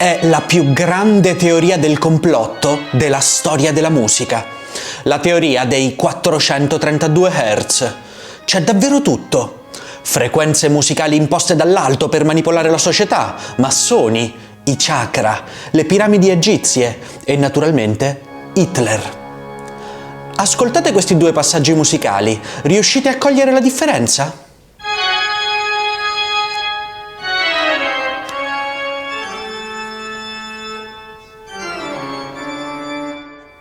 È la più grande teoria del complotto della storia della musica. La teoria dei 432 Hz. C'è davvero tutto. Frequenze musicali imposte dall'alto per manipolare la società, massoni, i chakra, le piramidi egizie e naturalmente Hitler. Ascoltate questi due passaggi musicali, riuscite a cogliere la differenza?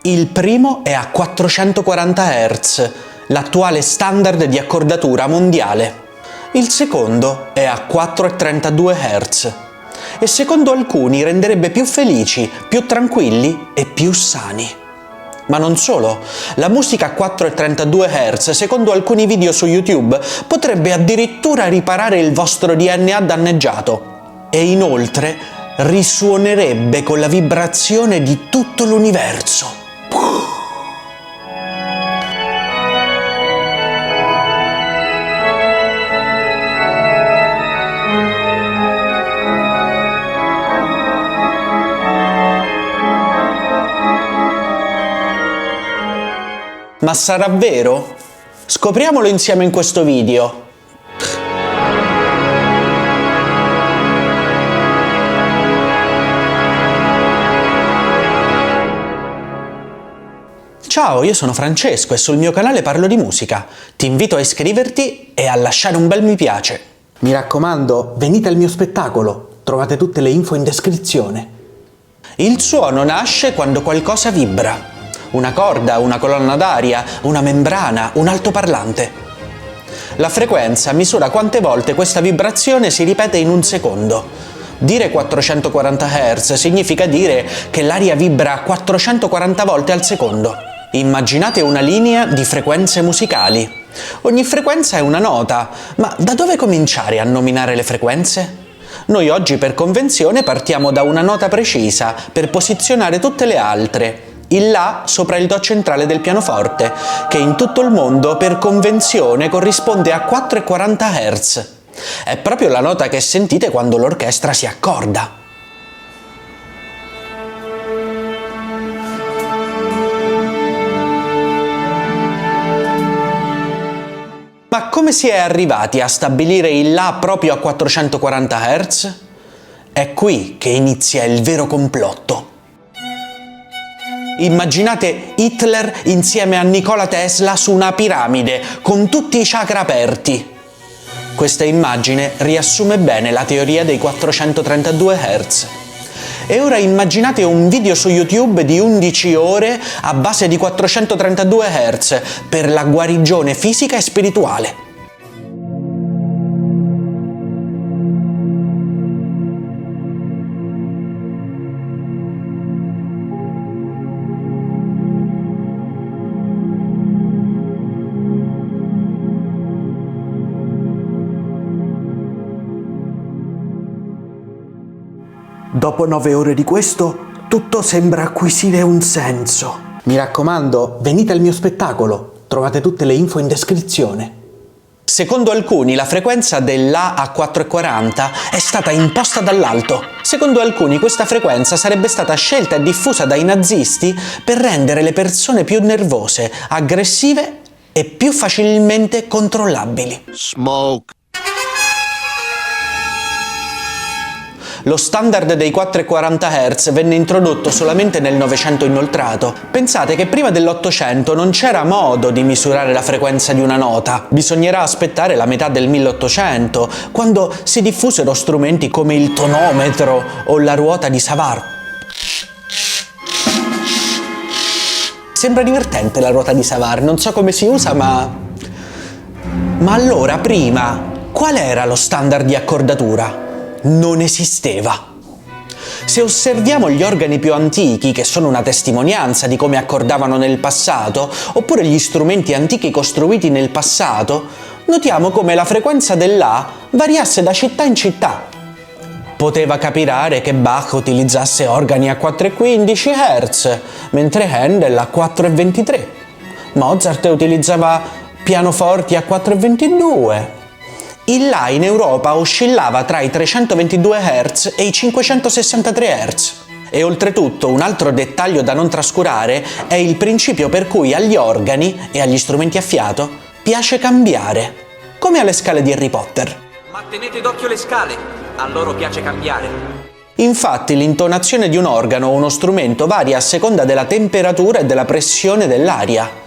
Il primo è a 440 Hz, l'attuale standard di accordatura mondiale. Il secondo è a 432 Hz e secondo alcuni renderebbe più felici, più tranquilli e più sani. Ma non solo, la musica a 432 Hz, secondo alcuni video su YouTube, potrebbe addirittura riparare il vostro DNA danneggiato e inoltre risuonerebbe con la vibrazione di tutto l'universo. Ma sarà vero? Scopriamolo insieme in questo video. Ciao, io sono Francesco e sul mio canale parlo di musica. Ti invito a iscriverti e a lasciare un bel mi piace. Mi raccomando, venite al mio spettacolo. Trovate tutte le info in descrizione. Il suono nasce quando qualcosa vibra. Una corda, una colonna d'aria, una membrana, un altoparlante. La frequenza misura quante volte questa vibrazione si ripete in un secondo. Dire 440 Hz significa dire che l'aria vibra 440 volte al secondo. Immaginate una linea di frequenze musicali. Ogni frequenza è una nota, ma da dove cominciare a nominare le frequenze? Noi oggi per convenzione partiamo da una nota precisa per posizionare tutte le altre. Il La sopra il Do centrale del pianoforte, che in tutto il mondo per convenzione corrisponde a 440 Hz. È proprio la nota che sentite quando l'orchestra si accorda. Ma come si è arrivati a stabilire il La proprio a 440 Hz? È qui che inizia il vero complotto. Immaginate Hitler insieme a Nikola Tesla su una piramide, con tutti i chakra aperti. Questa immagine riassume bene la teoria dei 432 Hz. E ora immaginate un video su YouTube di 11 ore a base di 432 Hz per la guarigione fisica e spirituale. Dopo 9 ore di questo, tutto sembra acquisire un senso. Mi raccomando, venite al mio spettacolo. Trovate tutte le info in descrizione. Secondo alcuni la frequenza dell'A a 440 è stata imposta dall'alto. Secondo alcuni questa frequenza sarebbe stata scelta e diffusa dai nazisti per rendere le persone più nervose, aggressive e più facilmente controllabili. Smoke. Lo standard dei 440 Hz venne introdotto solamente nel Novecento inoltrato. Pensate che prima dell'Ottocento non c'era modo di misurare la frequenza di una nota. Bisognerà aspettare la metà del 1800, quando si diffusero strumenti come il tonometro o la ruota di Savart. Sembra divertente la ruota di Savart, non so come si usa, ma allora prima, qual era lo standard di accordatura? Non esisteva. Se osserviamo gli organi più antichi, che sono una testimonianza di come accordavano nel passato, oppure gli strumenti antichi costruiti nel passato, notiamo come la frequenza dell'A variasse da città in città. Poteva capitare che Bach utilizzasse organi a 4,15 Hz, mentre Handel a 4,23. Mozart utilizzava pianoforti a 4,22. Il La in Europa oscillava tra i 322 Hz e i 563 Hz. E oltretutto un altro dettaglio da non trascurare è il principio per cui agli organi e agli strumenti a fiato piace cambiare, come alle scale di Harry Potter. Ma tenete d'occhio le scale, a loro piace cambiare. Infatti l'intonazione di un organo o uno strumento varia a seconda della temperatura e della pressione dell'aria.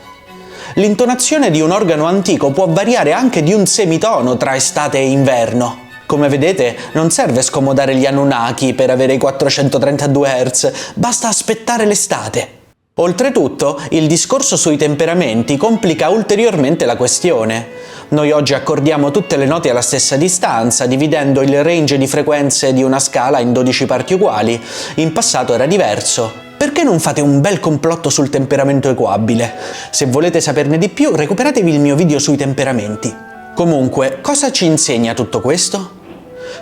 L'intonazione di un organo antico può variare anche di un semitono tra estate e inverno. Come vedete, non serve scomodare gli Anunnaki per avere i 432 Hz, basta aspettare l'estate. Oltretutto, il discorso sui temperamenti complica ulteriormente la questione. Noi oggi accordiamo tutte le note alla stessa distanza, dividendo il range di frequenze di una scala in 12 parti uguali. In passato era diverso. Perché non fate un bel complotto sul temperamento equabile? Se volete saperne di più, recuperatevi il mio video sui temperamenti. Comunque, cosa ci insegna tutto questo?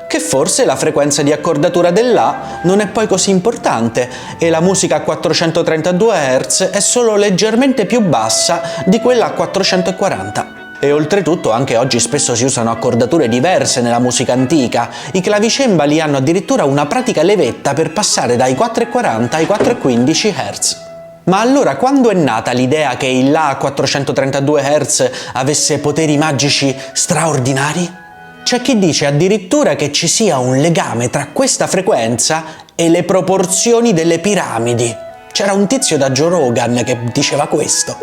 Che forse la frequenza di accordatura del La non è poi così importante e la musica a 432 Hz è solo leggermente più bassa di quella a 440. E oltretutto anche oggi spesso si usano accordature diverse nella musica antica. I clavicembali hanno addirittura una pratica levetta per passare dai 440 ai 415 Hz. Ma allora quando è nata l'idea che il La a 432 Hz avesse poteri magici straordinari? C'è chi dice addirittura che ci sia un legame tra questa frequenza e le proporzioni delle piramidi. C'era un tizio da Joe Rogan che diceva questo.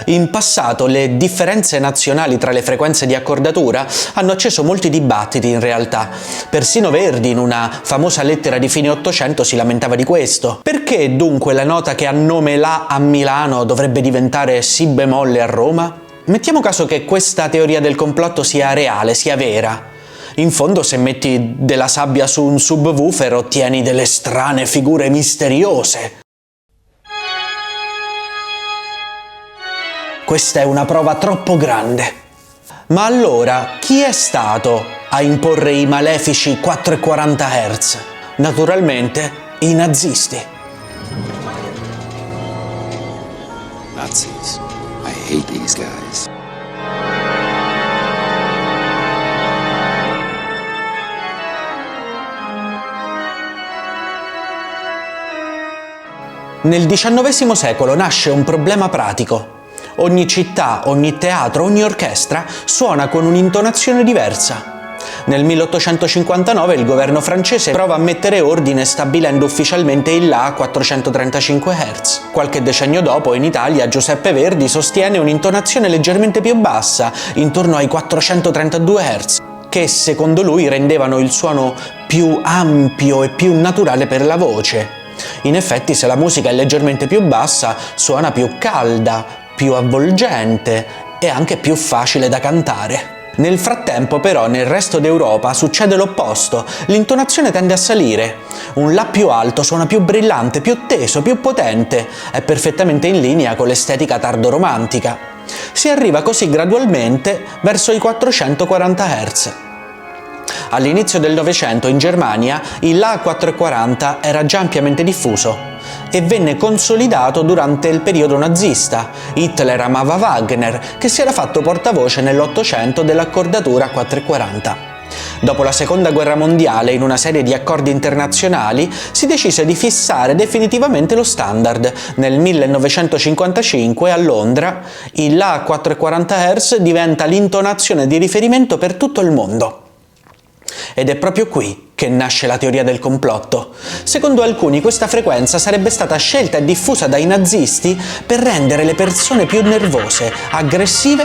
In passato le differenze nazionali tra le frequenze di accordatura hanno acceso molti dibattiti in realtà. Persino Verdi in una famosa lettera di fine Ottocento si lamentava di questo. Perché dunque la nota che ha nome La a Milano dovrebbe diventare Si bemolle a Roma? Mettiamo caso che questa teoria del complotto sia reale, sia vera. In fondo se metti della sabbia su un subwoofer ottieni delle strane figure misteriose. Questa è una prova troppo grande. Ma allora, chi è stato a imporre i malefici 440 Hz? Naturalmente, i nazisti. Nazis. I hate these guys. Nel XIX secolo nasce un problema pratico. Ogni città, ogni teatro, ogni orchestra suona con un'intonazione diversa. Nel 1859 il governo francese prova a mettere ordine stabilendo ufficialmente il La a 435 Hz. Qualche decennio dopo in Italia Giuseppe Verdi sostiene un'intonazione leggermente più bassa, intorno ai 432 Hz, che secondo lui rendevano il suono più ampio e più naturale per la voce. In effetti, se la musica è leggermente più bassa, suona più calda, più avvolgente e anche più facile da cantare. Nel frattempo però nel resto d'Europa succede l'opposto, l'intonazione tende a salire, un La più alto suona più brillante, più teso, più potente, è perfettamente in linea con l'estetica tardoromantica. Si arriva così gradualmente verso i 440 Hz. All'inizio del Novecento in Germania il La a 440 era già ampiamente diffuso e venne consolidato durante il periodo nazista. Hitler amava Wagner, che si era fatto portavoce nell'Ottocento dell'accordatura a 440. Dopo la Seconda Guerra Mondiale, in una serie di accordi internazionali, si decise di fissare definitivamente lo standard. Nel 1955 a Londra il La a 440 Hz diventa l'intonazione di riferimento per tutto il mondo. Ed è proprio qui che nasce la teoria del complotto. Secondo alcuni questa frequenza sarebbe stata scelta e diffusa dai nazisti per rendere le persone più nervose, aggressive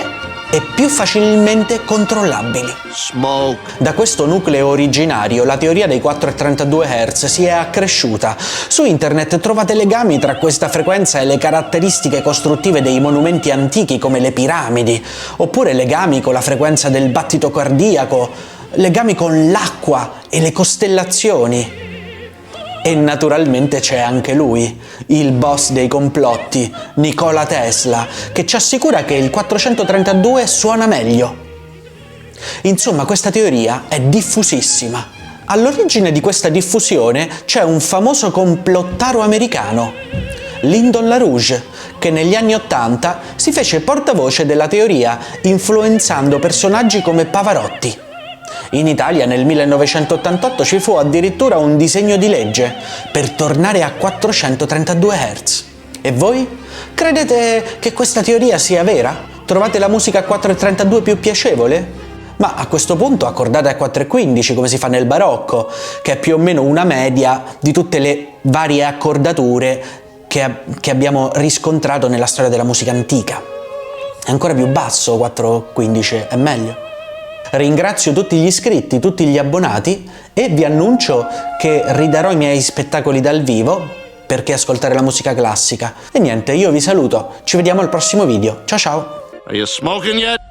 e più facilmente controllabili. Smoke. Da questo nucleo originario la teoria dei 432 Hz si è accresciuta. Su internet trovate legami tra questa frequenza e le caratteristiche costruttive dei monumenti antichi come le piramidi, oppure legami con la frequenza del battito cardiaco, legami con l'acqua e le costellazioni. E naturalmente c'è anche lui, il boss dei complotti, Nikola Tesla, che ci assicura che il 432 suona meglio. Insomma, questa teoria è diffusissima. All'origine di questa diffusione c'è un famoso complottaro americano, Lyndon LaRouche, che che negli anni '80 si fece portavoce della teoria influenzando personaggi come Pavarotti. In Italia nel 1988 ci fu addirittura un disegno di legge per tornare a 432 Hz. E voi? Credete che questa teoria sia vera? Trovate la musica a 432 più piacevole? Ma a questo punto accordate a 4,15 come si fa nel barocco, che è più o meno una media di tutte le varie accordature che abbiamo riscontrato nella storia della musica antica. È ancora più basso, 4,15 è meglio. Ringrazio tutti gli iscritti, tutti gli abbonati e vi annuncio che ridarò i miei spettacoli dal vivo perché ascoltare la musica classica. E niente, io vi saluto, ci vediamo al prossimo video. Ciao ciao! Are you smoking yet?